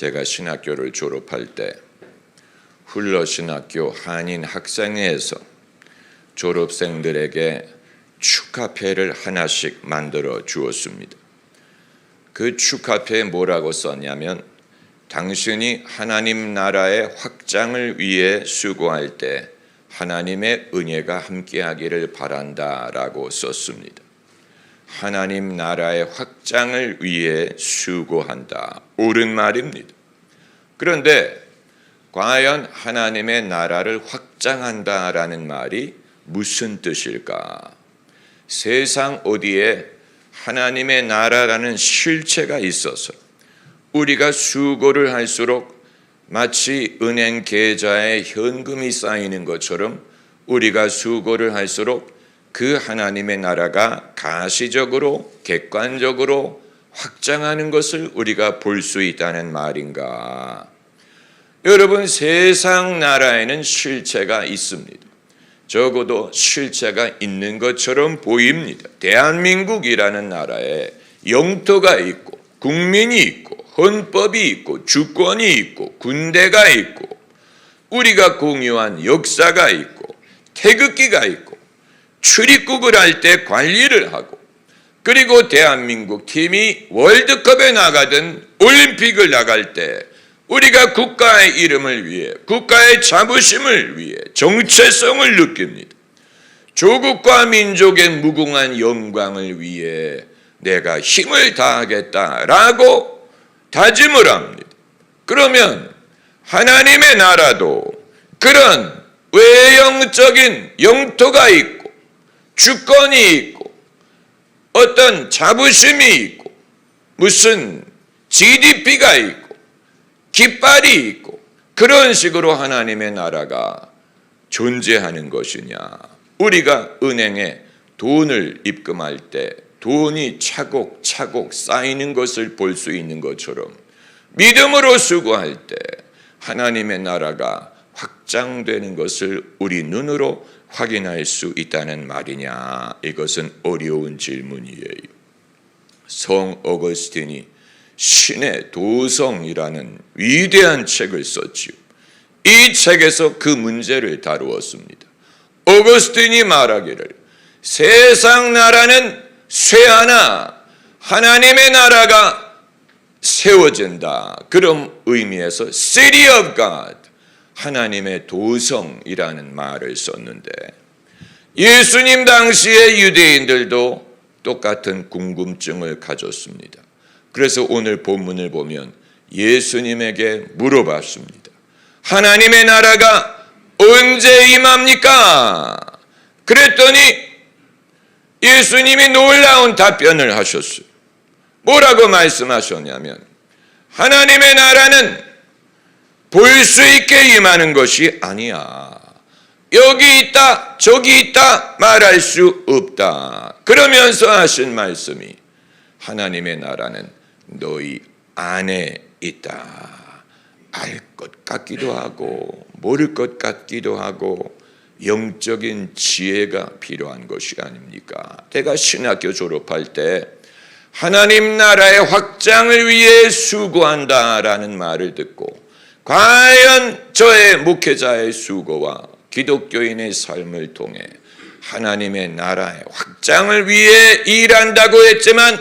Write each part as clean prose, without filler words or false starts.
제가 신학교를 졸업할 때 훌러신학교 한인 학생회에서 졸업생들에게 축하패를 하나씩 만들어 주었습니다. 그 축하패에 뭐라고 썼냐면, 당신이 하나님 나라의 확장을 위해 수고할 때 하나님의 은혜가 함께하기를 바란다라고 썼습니다. 하나님 나라의 확장을 위해 수고한다. 옳은 말입니다. 그런데 과연 하나님의 나라를 확장한다라는 말이 무슨 뜻일까? 세상 어디에 하나님의 나라라는 실체가 있어서 우리가 수고를 할수록 마치 은행 계좌에 현금이 쌓이는 것처럼 우리가 수고를 할수록 그 하나님의 나라가 가시적으로 객관적으로 확장하는 것을 우리가 볼 수 있다는 말인가? 여러분, 세상 나라에는 실체가 있습니다. 적어도 실체가 있는 것처럼 보입니다. 대한민국이라는 나라에 영토가 있고 국민이 있고 헌법이 있고 주권이 있고 군대가 있고 우리가 공유한 역사가 있고 태극기가 있고 출입국을 할 때 관리를 하고, 그리고 대한민국 팀이 월드컵에 나가든 올림픽을 나갈 때 우리가 국가의 이름을 위해, 국가의 자부심을 위해 정체성을 느낍니다. 조국과 민족의 무궁한 영광을 위해 내가 힘을 다하겠다라고 다짐을 합니다. 그러면 하나님의 나라도 그런 외형적인 영토가 있고 주권이 있고 어떤 자부심이 있고 무슨 GDP가 있고 깃발이 있고 그런 식으로 하나님의 나라가 존재하는 것이냐? 우리가 은행에 돈을 입금할 때 돈이 차곡차곡 쌓이는 것을 볼 수 있는 것처럼 믿음으로 수고할 때 하나님의 나라가 확장되는 것을 우리 눈으로 확인할 수 있다는 말이냐? 이것은 어려운 질문이에요. 성 어거스틴이 신의 도성이라는 위대한 책을 썼지요. 이 책에서 그 문제를 다루었습니다. 어거스틴이 말하기를 세상 나라는 쇠하나 하나님의 나라가 세워진다. 그런 의미에서 City of God, 하나님의 도성이라는 말을 썼는데, 예수님 당시의 유대인들도 똑같은 궁금증을 가졌습니다. 그래서 오늘 본문을 보면 예수님에게 물어봤습니다. 하나님의 나라가 언제 임합니까? 그랬더니 예수님이 놀라운 답변을 하셨어요. 뭐라고 말씀하셨냐면, 하나님의 나라는 볼 수 있게 임하는 것이 아니야. 여기 있다 저기 있다 말할 수 없다. 그러면서 하신 말씀이, 하나님의 나라는 너희 안에 있다. 알 것 같기도 하고 모를 것 같기도 하고 영적인 지혜가 필요한 것이 아닙니까? 제가 신학교 졸업할 때 하나님 나라의 확장을 위해 수고한다라는 말을 듣고, 과연 저의 목회자의 수고와 기독교인의 삶을 통해 하나님의 나라의 확장을 위해 일한다고 했지만,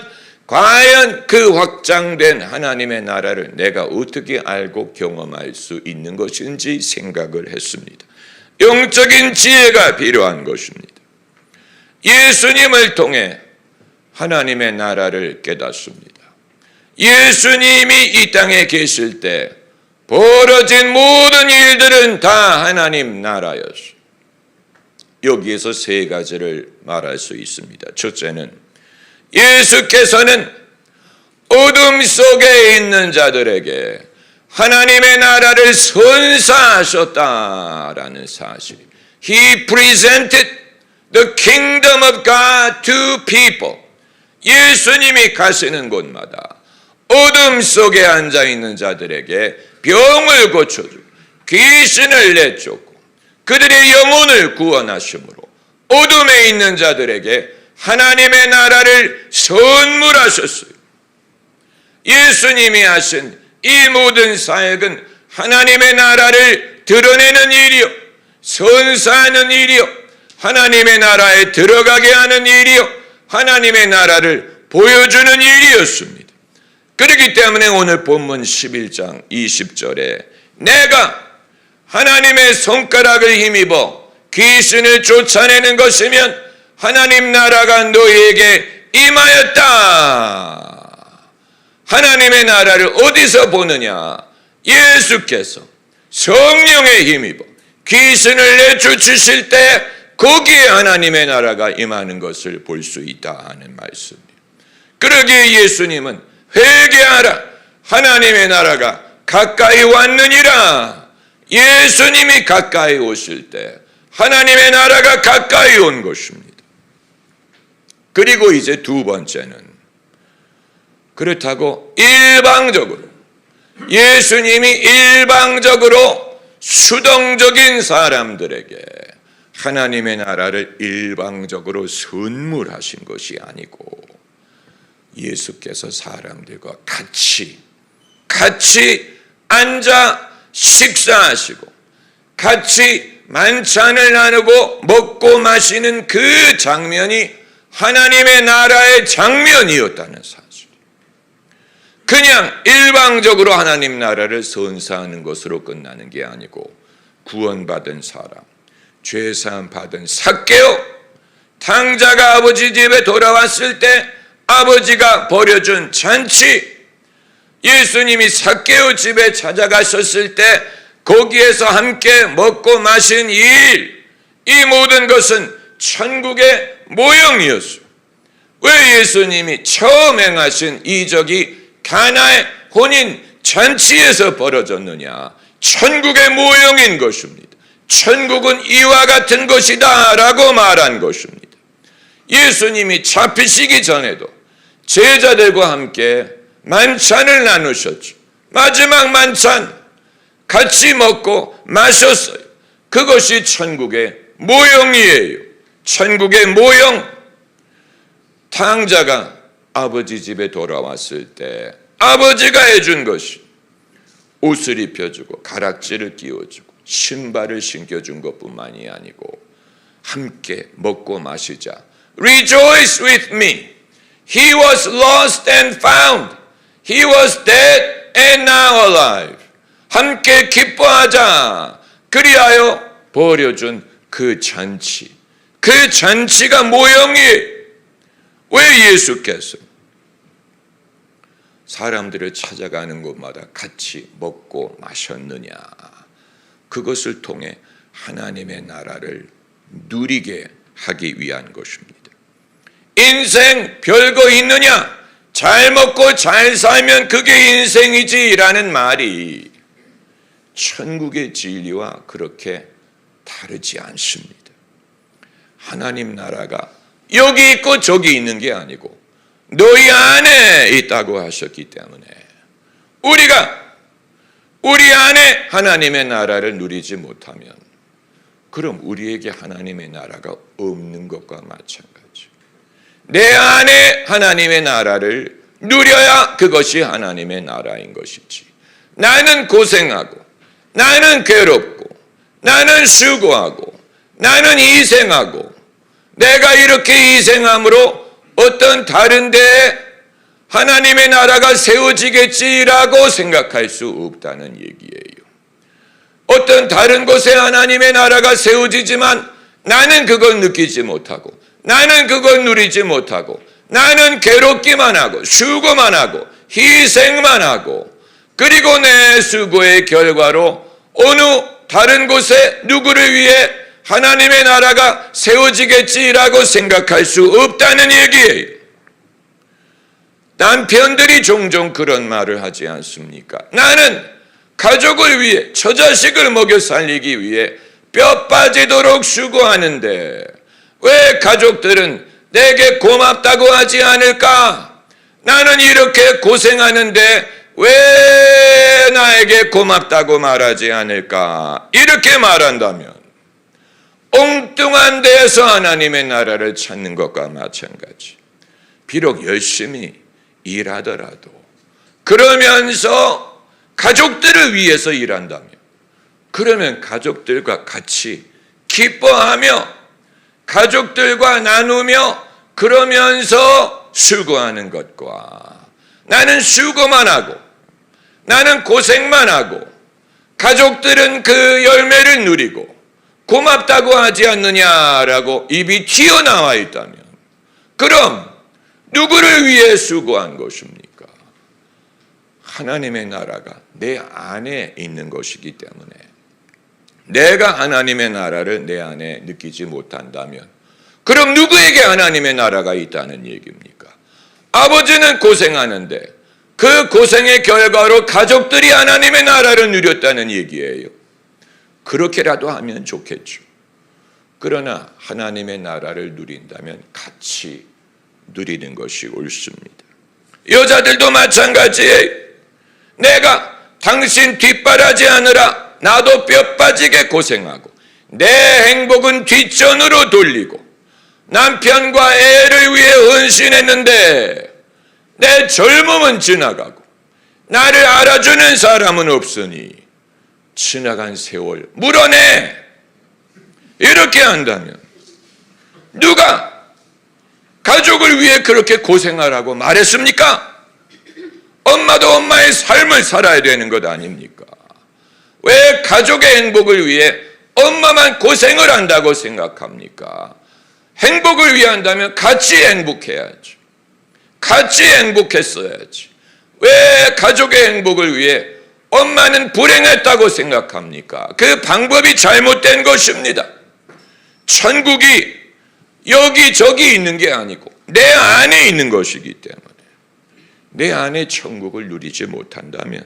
과연 그 확장된 하나님의 나라를 내가 어떻게 알고 경험할 수 있는 것인지 생각을 했습니다. 영적인 지혜가 필요한 것입니다. 예수님을 통해 하나님의 나라를 깨닫습니다. 예수님이 이 땅에 계실 때 벌어진 모든 일들은 다 하나님 나라였어요. 여기에서 세 가지를 말할 수 있습니다. 첫째는, 예수께서는 어둠 속에 있는 자들에게 하나님의 나라를 선사하셨다라는 사실. He presented the kingdom of God to people. 예수님이 가시는 곳마다 어둠 속에 앉아있는 자들에게 병을 고쳐주고 귀신을 내쫓고 그들의 영혼을 구원하심으로 어둠에 있는 자들에게 하나님의 나라를 선물하셨어요. 예수님이 하신 이 모든 사역은 하나님의 나라를 드러내는 일이요, 선사하는 일이요, 하나님의 나라에 들어가게 하는 일이요, 하나님의 나라를 보여주는 일이었습니다. 그렇기 때문에 오늘 본문 11장 20절에 내가 하나님의 손가락을 힘입어 귀신을 쫓아내는 것이면 하나님 나라가 너희에게 임하였다. 하나님의 나라를 어디서 보느냐? 예수께서 성령에 힘입어 귀신을 내쫓으실 때 거기에 하나님의 나라가 임하는 것을 볼 수 있다 하는 말씀입니다. 그러기에 예수님은 회개하라, 하나님의 나라가 가까이 왔느니라. 예수님이 가까이 오실 때 하나님의 나라가 가까이 온 것입니다. 그리고 이제 두 번째는, 그렇다고 일방적으로 예수님이 일방적으로 수동적인 사람들에게 하나님의 나라를 일방적으로 선물하신 것이 아니고 예수께서 사람들과 같이 앉아 식사하시고 같이 만찬을 나누고 먹고 마시는 그 장면이 하나님의 나라의 장면이었다는 사실. 그냥 일방적으로 하나님 나라를 선사하는 것으로 끝나는 게 아니고 구원받은 사람, 죄사함 받은 삭개오, 탕자가 아버지 집에 돌아왔을 때 아버지가 벌여준 잔치, 예수님이 삭개오 집에 찾아가셨을 때 거기에서 함께 먹고 마신 일, 이 모든 것은 천국의 모형이었어요. 왜 예수님이 처음 행하신 이적이 가나의 혼인 잔치에서 벌어졌느냐? 천국의 모형인 것입니다. 천국은 이와 같은 것이다 라고 말한 것입니다. 예수님이 잡히시기 전에도 제자들과 함께 만찬을 나누셨죠. 마지막 만찬 같이 먹고 마셨어요. 그것이 천국의 모형이에요. 천국의 모형. 탕자가 아버지 집에 돌아왔을 때 아버지가 해준 것이 옷을 입혀주고 가락지를 끼워주고 신발을 신겨준 것뿐만이 아니고 함께 먹고 마시자. Rejoice with me. He was lost and found. He was dead and now alive. 함께 기뻐하자. 그리하여 버려준 그 잔치. 그 잔치가 모형이에요. 왜 예수께서 사람들을 찾아가는 곳마다 같이 먹고 마셨느냐? 그것을 통해 하나님의 나라를 누리게 하기 위한 것입니다. 인생 별거 있느냐? 잘 먹고 잘 살면 그게 인생이지라는 말이 천국의 진리와 그렇게 다르지 않습니다. 하나님 나라가 여기 있고 저기 있는 게 아니고 너희 안에 있다고 하셨기 때문에 우리 안에 하나님의 나라를 누리지 못하면 그럼 우리에게 하나님의 나라가 없는 것과 마찬가지. 내 안에 하나님의 나라를 누려야 그것이 하나님의 나라인 것이지. 나는 고생하고 나는 괴롭고 나는 수고하고 나는 희생하고 내가 이렇게 희생함으로 어떤 다른 데에 하나님의 나라가 세워지겠지라고 생각할 수 없다는 얘기예요. 어떤 다른 곳에 하나님의 나라가 세워지지만 나는 그걸 느끼지 못하고 나는 그걸 누리지 못하고 나는 괴롭기만 하고 수고만 하고 희생만 하고 그리고 내 수고의 결과로 어느 다른 곳에 누구를 위해 하나님의 나라가 세워지겠지라고 생각할 수 없다는 얘기예요. 남편들이 종종 그런 말을 하지 않습니까? 나는 가족을 위해 처자식을 먹여 살리기 위해 뼈 빠지도록 수고하는데 왜 가족들은 내게 고맙다고 하지 않을까? 나는 이렇게 고생하는데 왜 나에게 고맙다고 말하지 않을까? 이렇게 말한다면 엉뚱한 데에서 하나님의 나라를 찾는 것과 마찬가지. 비록 열심히 일하더라도 그러면서 가족들을 위해서 일한다면, 그러면 가족들과 같이 기뻐하며 가족들과 나누며 그러면서 수고하는 것과, 나는 수고만 하고 나는 고생만 하고 가족들은 그 열매를 누리고 고맙다고 하지 않느냐라고 입이 튀어나와 있다면, 그럼 누구를 위해 수고한 것입니까? 하나님의 나라가 내 안에 있는 것이기 때문에, 내가 하나님의 나라를 내 안에 느끼지 못한다면 그럼 누구에게 하나님의 나라가 있다는 얘기입니까? 아버지는 고생하는데 그 고생의 결과로 가족들이 하나님의 나라를 누렸다는 얘기예요. 그렇게라도 하면 좋겠죠. 그러나 하나님의 나라를 누린다면 같이 누리는 것이 옳습니다. 여자들도 마찬가지예요. 내가 당신 뒷바라지 하느라 나도 뼈 빠지게 고생하고 내 행복은 뒷전으로 돌리고 남편과 애를 위해 헌신했는데 내 젊음은 지나가고 나를 알아주는 사람은 없으니 지나간 세월 물어내. 이렇게 한다면 누가 가족을 위해 그렇게 고생하라고 말했습니까? 엄마도 엄마의 삶을 살아야 되는 것 아닙니까? 왜 가족의 행복을 위해 엄마만 고생을 한다고 생각합니까? 행복을 위해 한다면 같이 행복해야지. 같이 행복했어야지. 왜 가족의 행복을 위해 엄마는 불행했다고 생각합니까? 그 방법이 잘못된 것입니다. 천국이 여기저기 있는 게 아니고 내 안에 있는 것이기 때문에, 내 안에 천국을 누리지 못한다면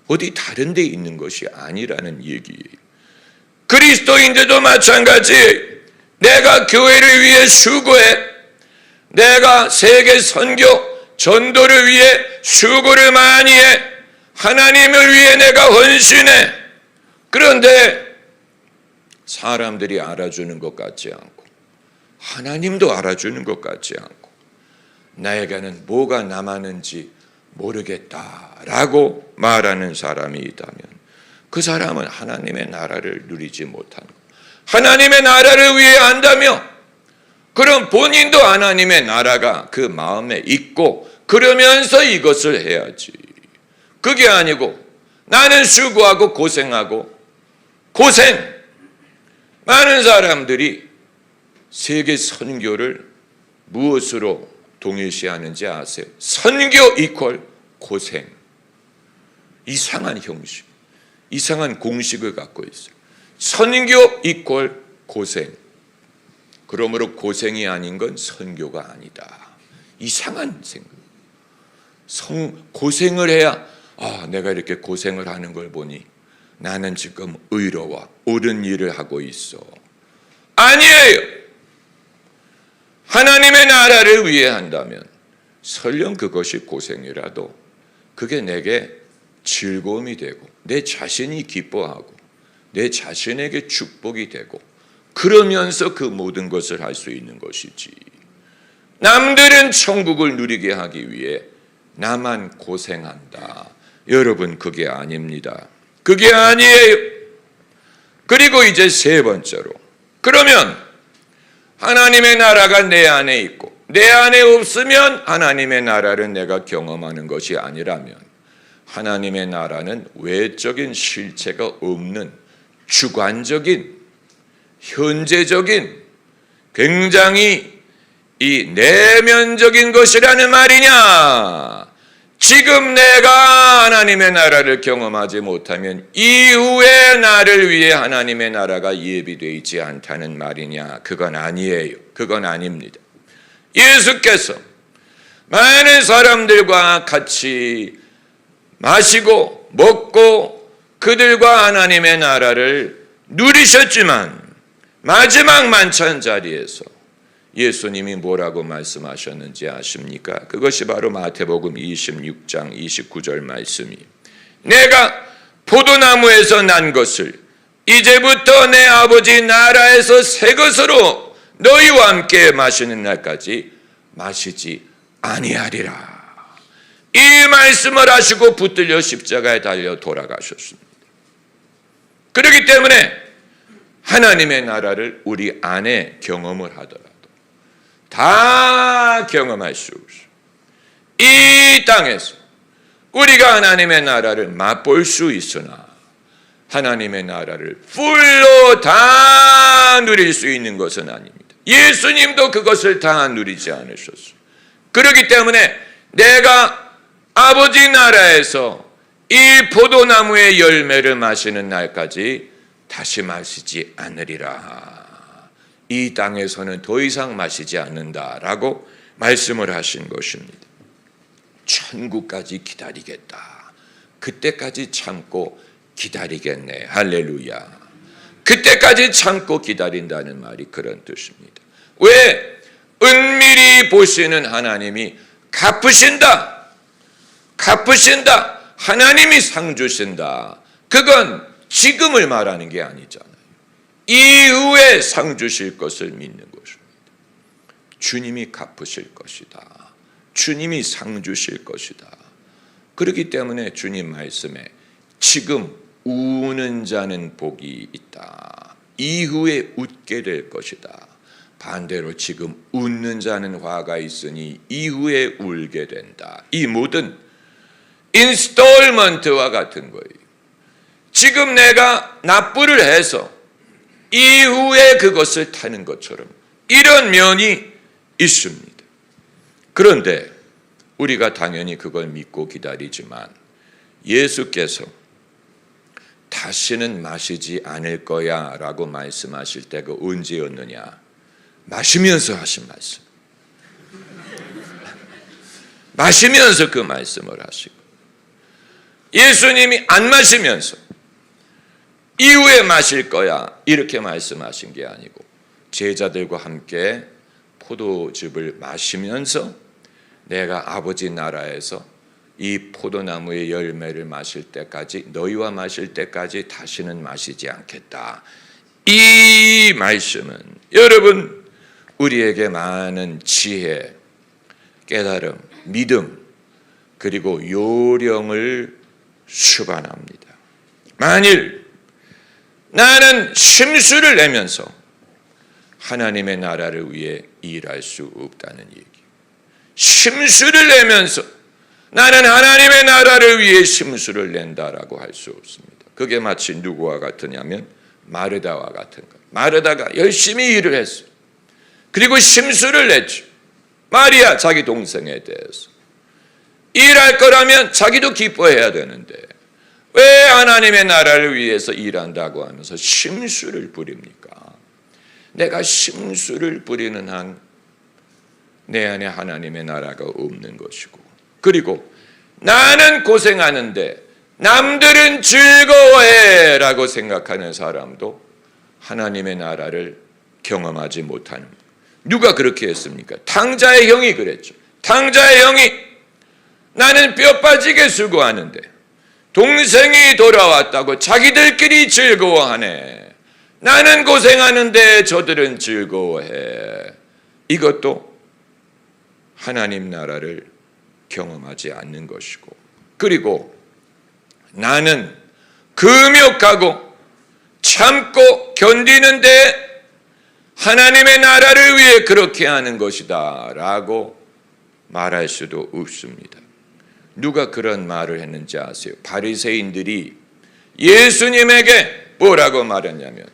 어디 다른 데 있는 것이 아니라는 얘기예요. 그리스도인들도 마찬가지. 내가 교회를 위해 수고해, 내가 세계 선교 전도를 위해 수고를 많이 해, 하나님을 위해 내가 헌신해. 그런데 사람들이 알아주는 것 같지 않고 하나님도 알아주는 것 같지 않고 나에게는 뭐가 남았는지 모르겠다라고 말하는 사람이 있다면 그 사람은 하나님의 나라를 누리지 못하는 것. 하나님의 나라를 위해 한다며 그럼 본인도 하나님의 나라가 그 마음에 있고 그러면서 이것을 해야지. 그게 아니고 나는 수고하고 고생하고 많은 사람들이 세계 선교를 무엇으로 동일시하는지 아세요? 선교 이퀄 고생. 이상한 형식, 이상한 공식을 갖고 있어요. 선교 이퀄 고생. 그러므로 고생이 아닌 건 선교가 아니다. 이상한 생각. 고생을 해야 내가 이렇게 고생을 하는 걸 보니 나는 지금 의로워 옳은 일을 하고 있어. 아니에요. 하나님의 나라를 위해 한다면 설령 그것이 고생이라도 그게 내게 즐거움이 되고 내 자신이 기뻐하고 내 자신에게 축복이 되고 그러면서 그 모든 것을 할 수 있는 것이지. 남들은 천국을 누리게 하기 위해 나만 고생한다. 여러분, 그게 아닙니다. 그게 아니에요. 그리고 이제 세 번째로, 그러면 하나님의 나라가 내 안에 있고 내 안에 없으면 하나님의 나라를 내가 경험하는 것이 아니라면 하나님의 나라는 외적인 실체가 없는 주관적인 현재적인 굉장히 이 내면적인 것이라는 말이냐? 지금 내가 하나님의 나라를 경험하지 못하면 이후에 나를 위해 하나님의 나라가 예비되어 있지 않다는 말이냐? 그건 아니에요. 그건 아닙니다. 예수께서 많은 사람들과 같이 마시고 먹고 그들과 하나님의 나라를 누리셨지만 마지막 만찬 자리에서 예수님이 뭐라고 말씀하셨는지 아십니까? 그것이 바로 마태복음 26장 29절 말씀이, 내가 포도나무에서 난 것을 이제부터 내 아버지 나라에서 새 것으로 너희와 함께 마시는 날까지 마시지 아니하리라. 이 말씀을 하시고 붙들려 십자가에 달려 돌아가셨습니다. 그렇기 때문에 하나님의 나라를 우리 안에 경험을 하더라도 다 경험할 수 없어요. 이 땅에서 우리가 하나님의 나라를 맛볼 수 있으나 하나님의 나라를 풀로 다 누릴 수 있는 것은 아닙니다. 예수님도 그것을 다 누리지 않으셨어요. 그렇기 때문에 내가 아버지 나라에서 이 포도나무의 열매를 마시는 날까지 다시 마시지 않으리라. 이 땅에서는 더 이상 마시지 않는다라고 말씀을 하신 것입니다. 천국까지 기다리겠다. 그때까지 참고 기다리겠네. 할렐루야. 그때까지 참고 기다린다는 말이 그런 뜻입니다. 왜? 은밀히 보시는 하나님이 갚으신다. 갚으신다. 하나님이 상 주신다. 그건 지금을 말하는 게 아니잖아요. 이후에 상 주실 것을 믿는 것입니다. 주님이 갚으실 것이다. 주님이 상 주실 것이다. 그렇기 때문에 주님 말씀에 지금 우는 자는 복이 있다. 이후에 웃게 될 것이다. 반대로 지금 웃는 자는 화가 있으니 이후에 울게 된다. 이 모든 인스톨먼트와 같은 거예요. 지금 내가 납부를 해서 이후에 그것을 타는 것처럼 이런 면이 있습니다. 그런데 우리가 당연히 그걸 믿고 기다리지만 예수께서 다시는 마시지 않을 거야 라고 말씀하실 때가 언제였느냐? 마시면서 하신 말씀. 마시면서 그 말씀을 하시고 예수님이 안 마시면서 이후에 마실 거야 이렇게 말씀하신 게 아니고 제자들과 함께 포도즙을 마시면서 내가 아버지 나라에서 이 포도나무의 열매를 마실 때까지 너희와 마실 때까지 다시는 마시지 않겠다. 이 말씀은 여러분 우리에게 많은 지혜, 깨달음, 믿음 그리고 요령을 수반합니다. 만일 나는 심수를 내면서 하나님의 나라를 위해 일할 수 없다는 얘기. 심수를 내면서 나는 하나님의 나라를 위해 심수를 낸다라고 할 수 없습니다. 그게 마치 누구와 같으냐면 마르다와 같은 것. 마르다가 열심히 일을 했어요. 그리고 심수를 냈죠. 마리아 자기 동생에 대해서. 일할 거라면 자기도 기뻐해야 되는데 왜 하나님의 나라를 위해서 일한다고 하면서 심수를 부립니까? 내가 심수를 부리는 한 내 안에 하나님의 나라가 없는 것이고 그리고 나는 고생하는데 남들은 즐거워해 라고 생각하는 사람도 하나님의 나라를 경험하지 못하는 거예요. 누가 그렇게 했습니까? 탕자의 형이 그랬죠. 탕자의 형이 나는 뼈 빠지게 수고하는데 동생이 돌아왔다고 자기들끼리 즐거워하네. 나는 고생하는데 저들은 즐거워해. 이것도 하나님 나라를 경험하지 않는 것이고 그리고 나는 금욕하고 참고 견디는데 하나님의 나라를 위해 그렇게 하는 것이다 라고 말할 수도 없습니다. 누가 그런 말을 했는지 아세요? 바리새인들이 예수님에게 뭐라고 말했냐면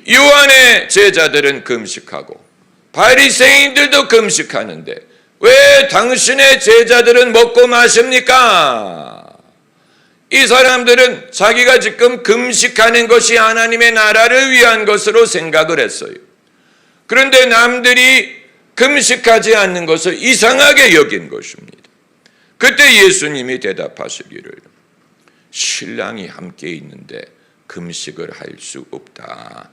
요한의 제자들은 금식하고 바리새인들도 금식하는데 왜 당신의 제자들은 먹고 마십니까? 이 사람들은 자기가 지금 금식하는 것이 하나님의 나라를 위한 것으로 생각을 했어요. 그런데 남들이 금식하지 않는 것을 이상하게 여긴 것입니다. 그때 예수님이 대답하시기를 신랑이 함께 있는데 금식을 할 수 없다.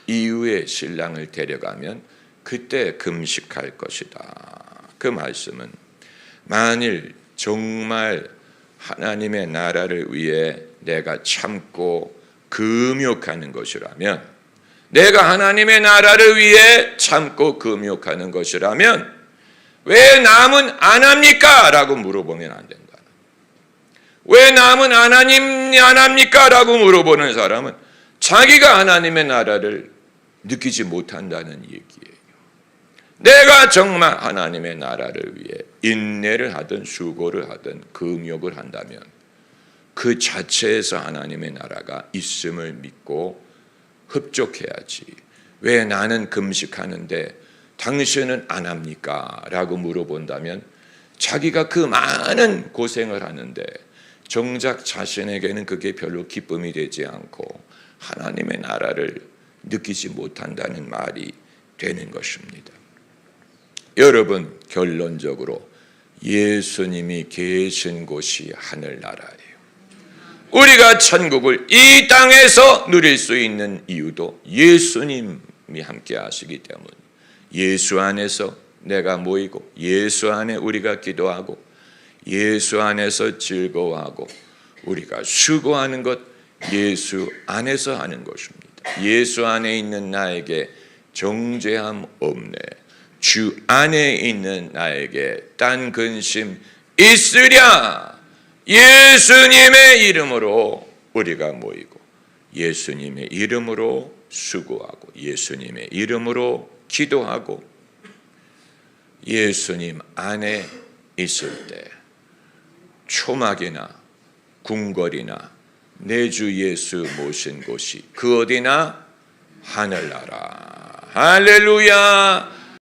이후에 신랑을 데려가면 그때 금식할 것이다. 그 말씀은 만일 정말 하나님의 나라를 위해 내가 참고 금욕하는 것이라면 내가 하나님의 나라를 위해 참고 금욕하는 것이라면 왜 남은 안 합니까? 라고 물어보면 안 된다. 왜 남은 하나님이 안 합니까? 라고 물어보는 사람은 자기가 하나님의 나라를 느끼지 못한다는 얘기예요. 내가 정말 하나님의 나라를 위해 인내를 하든 수고를 하든 금욕을 한다면 그 자체에서 하나님의 나라가 있음을 믿고 흡족해야지. 왜 나는 금식하는데 당신은 안 합니까? 라고 물어본다면 자기가 그 많은 고생을 하는데 정작 자신에게는 그게 별로 기쁨이 되지 않고 하나님의 나라를 느끼지 못한다는 말이 되는 것입니다. 여러분, 결론적으로 예수님이 계신 곳이 하늘나라예요. 우리가 천국을 이 땅에서 누릴 수 있는 이유도 예수님이 함께 하시기 때문에 예수 안에서 내가 모이고 예수 안에 우리가 기도하고 예수 안에서 즐거워하고 우리가 수고하는 것 예수 안에서 하는 것입니다. 예수 안에 있는 나에게 정죄함 없네. 주 안에 있는 나에게 딴 근심 있으랴. 예수님의 이름으로 우리가 모이고 예수님의 이름으로 수고하고 예수님의 이름으로 기도하고 예수님 안에 있을 때 초막이나 궁궐이나 내 주 예수 모신 곳이 그 어디나 하늘나라. 할렐루야.